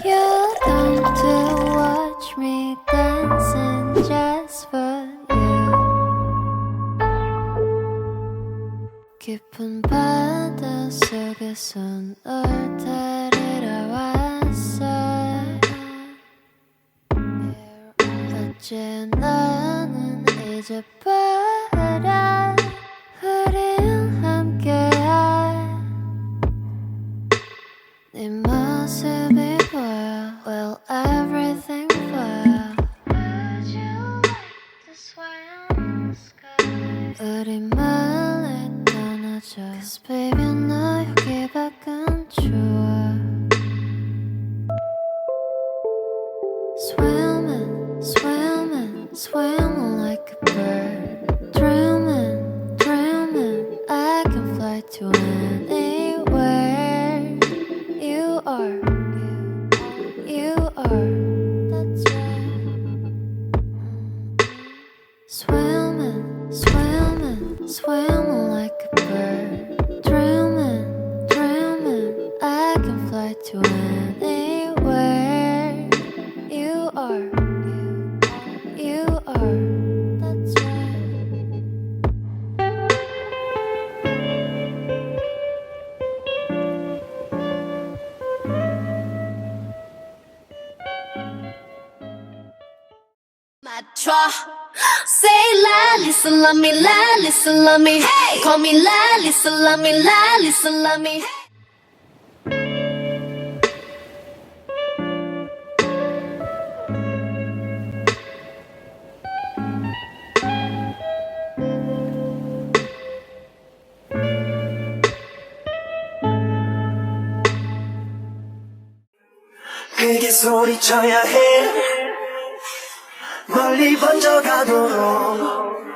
You come to watch me dancing just for you. 깊은 바다 속에서 널 데리러 왔어. 어제 너는 잊어버려. 우린 함께야. 네 모습이 보여. Well, everything 보여. Would you like to swim in the sky? 우리 멀리 떠나자. Cause baby 너 여기 밖은 좋아. Swimming, swimming, swimming like a bird. Dreaming, dreaming, I can fly to anywhere. You are, you are, that's right. Swimming, swimming, swimming like a bird. Dreaming, dreaming, I can fly to anywhere. You are, you are, that's right. My draw. Say la, listen, love me, la, listen, love me. Hey, call me la, listen, love me, la, listen, love me. 크게 소리쳐야 해 멀리 번져가도록